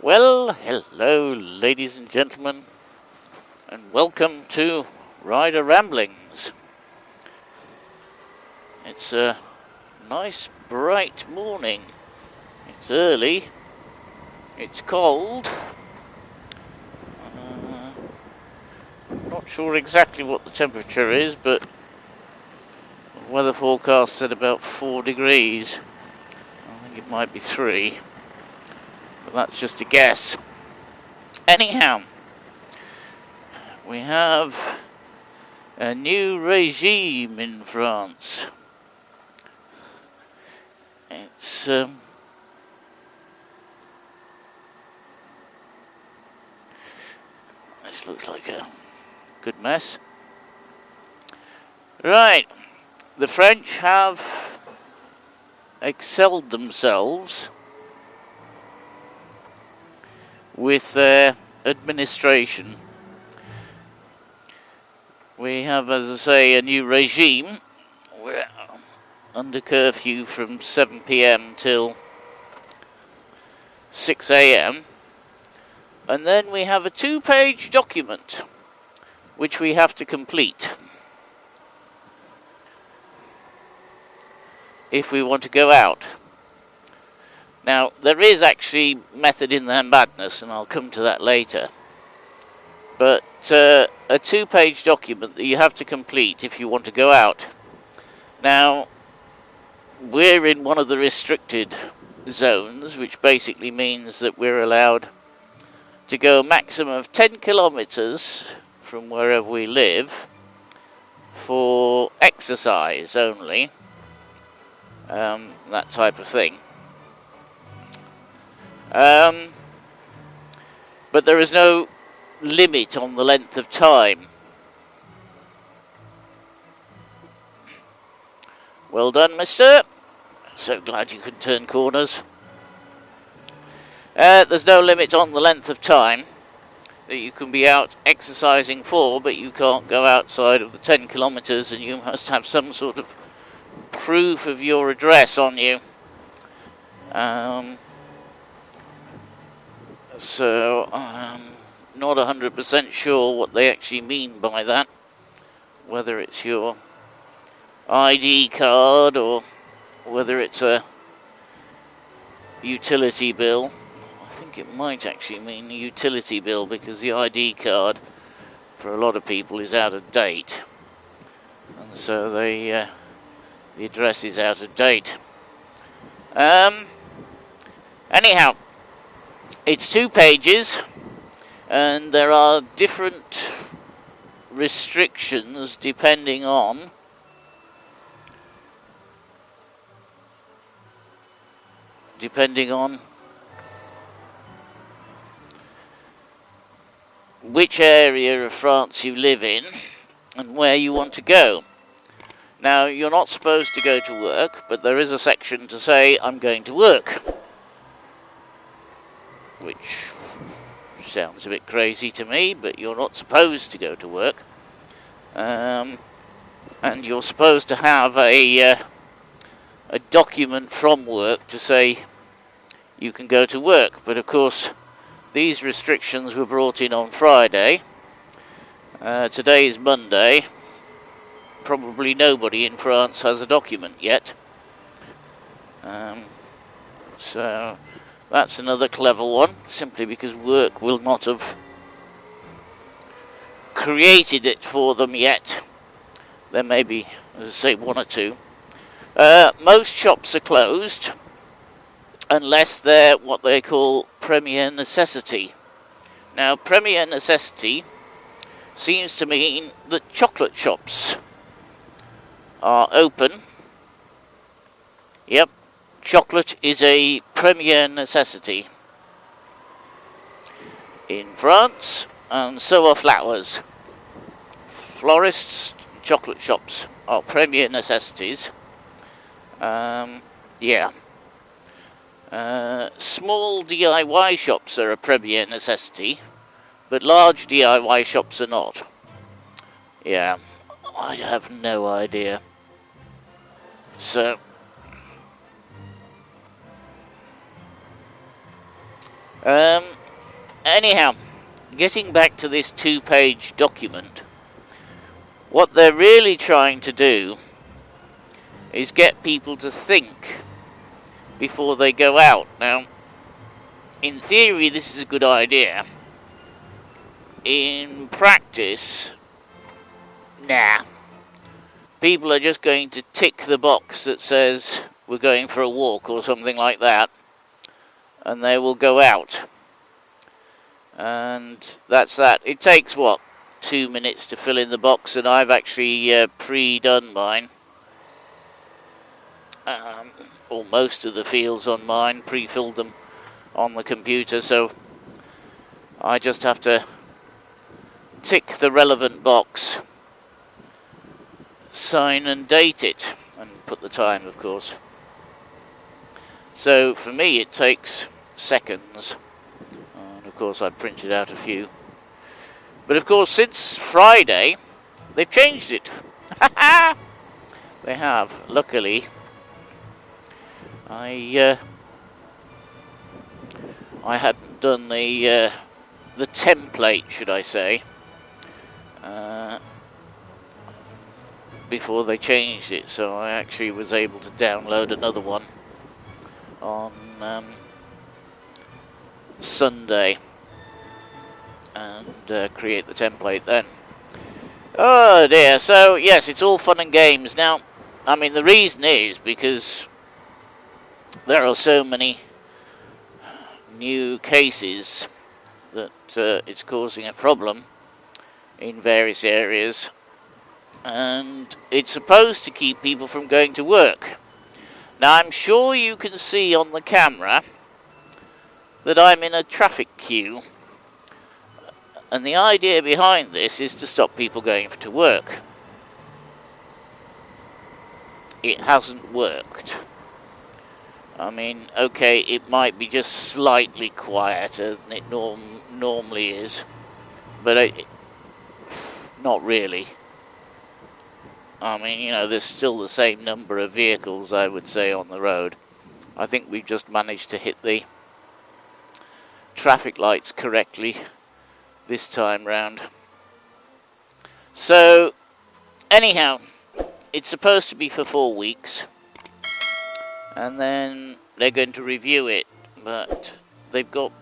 Well, hello ladies and gentlemen, and welcome to Rider Ramblings. It's a nice bright morning. It's early, it's cold. Not sure exactly what the temperature is, but the weather forecast said about 4 degrees. I think it might be 3, but that's just a guess. Anyhow, we have a new regime in France. It's this looks like a good mess. Right, the French have excelled themselves with their administration. We have, as I say, a new regime. We're under curfew from 7 p.m. till 6 a.m. And then we have a 2-page document which we have to complete if we want to go out. Now, there is actually method in their madness, and I'll come to that later. But a 2-page document that you have to complete if you want to go out. Now, we're in one of the restricted zones, which basically means that we're allowed to go a maximum of 10 kilometers from wherever we live for exercise only, that type of thing. But there is no limit on the length of time. Well done, mister. So glad you could turn corners. There's no limit on the length of time that you can be out exercising for, but you can't go outside of the 10 kilometers, and you must have some sort of proof of your address on you. So I'm not 100% sure what they actually mean by that, whether it's your ID card or whether it's a utility bill. I think it might actually mean a utility bill, because the ID card for a lot of people is out of date, and so the address is out of date. Anyhow, it's 2 pages, and there are different restrictions depending on which area of France you live in and where you want to go. Now, you're not supposed to go to work, but there is a section to say, I'm going to work, which sounds a bit crazy to me, but you're not supposed to go to work. And you're supposed to have a document from work to say you can go to work. But of course, these restrictions were brought in on Friday. Today is Monday. Probably nobody in France has a document yet. So that's another clever one, simply because work will not have created it for them yet. There may be, as I say, 1 or 2. Most shops are closed unless they're what they call premier necessity. Now, premier necessity seems to mean that chocolate shops are open. Yep, chocolate is a premier necessity in France, and so are flowers. Florists, chocolate shops are premier necessities. Small DIY shops are a premier necessity, but large DIY shops are not. Yeah, I have no idea. So, anyhow, getting back to this 2-page document, what they're really trying to do is get people to think before they go out. Now, in theory, this is a good idea. In practice, nah. People are just going to tick the box that says we're going for a walk or something like that, and they will go out. And that's that. It takes, what, 2 minutes to fill in the box, and I've actually pre-done mine. Or most of the fields on mine, pre-filled them on the computer, so I just have to tick the relevant box, sign and date it, and put the time, of course. So for me it takes seconds, and of course I printed out a few. But of course since Friday they've changed it. They have, luckily. I hadn't done the template, should I say, before they changed it, so I actually was able to download another one on Sunday and create the template then. Oh dear, so yes, it's all fun and games. Now, I mean, the reason is because there are so many new cases that it's causing a problem in various areas, and it's supposed to keep people from going to work. Now, I'm sure you can see on the camera that I'm in a traffic queue, and the idea behind this is to stop people going to work. It hasn't worked. I mean, okay, it might be just slightly quieter than it normally is, but not really. I mean, you know, there's still the same number of vehicles, I would say, on the road. I think we've just managed to hit the traffic lights correctly this time round. So, anyhow, it's supposed to be for 4 weeks, and then they're going to review it, but they've got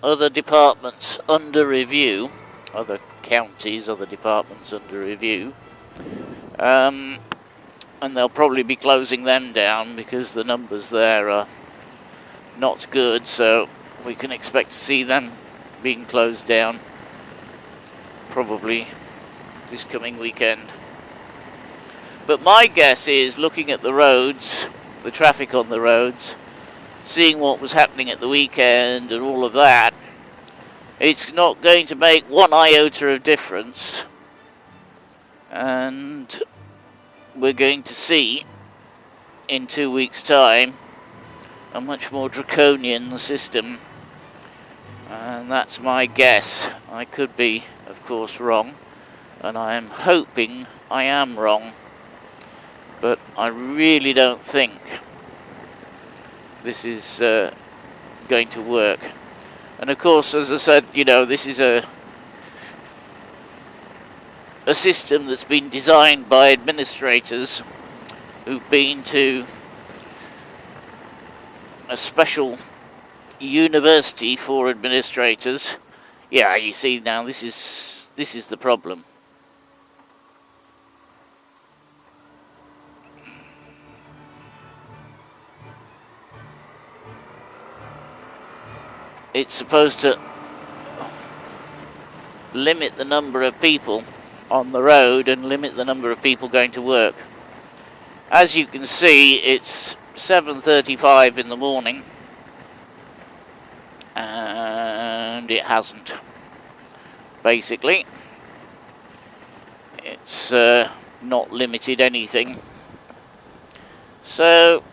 other departments under review, other counties, other departments under review, and they'll probably be closing them down because the numbers there are not good, so we can expect to see them being closed down probably this coming weekend. But my guess is, looking at the roads, the traffic on the roads, seeing what was happening at the weekend and all of that, it's not going to make one iota of difference, and we're going to see in 2 weeks' time a much more draconian system, and that's my guess. I could be, of course, wrong, and I am hoping I am wrong, but I really don't think this is going to work. And of course, as I said, you know, this is a system that's been designed by administrators who've been to a special university for administrators. Yeah, you see now, this is the problem. It's supposed to limit the number of people on the road and limit the number of people going to work. As you can see, it's 7:35 in the morning, and it hasn't. Basically, it's not limited anything. So,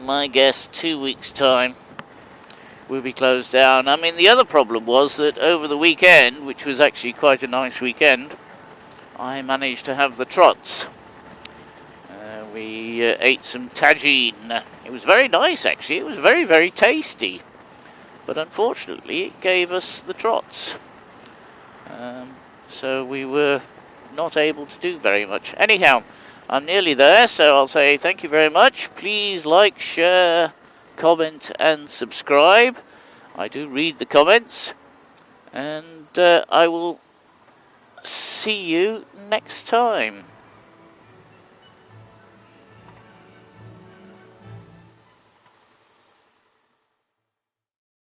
my guess, 2 weeks' time will be closed down. I mean, the other problem was that over the weekend, which was actually quite a nice weekend, I managed to have the trots. We ate some tagine. It was very nice, actually. It was very, very tasty. but unfortunately it gave us the trots. So we were not able to do very much. Anyhow, I'm nearly there, so I'll say thank you very much. Please like, share, comment and subscribe. I do read the comments, and I will see you next time.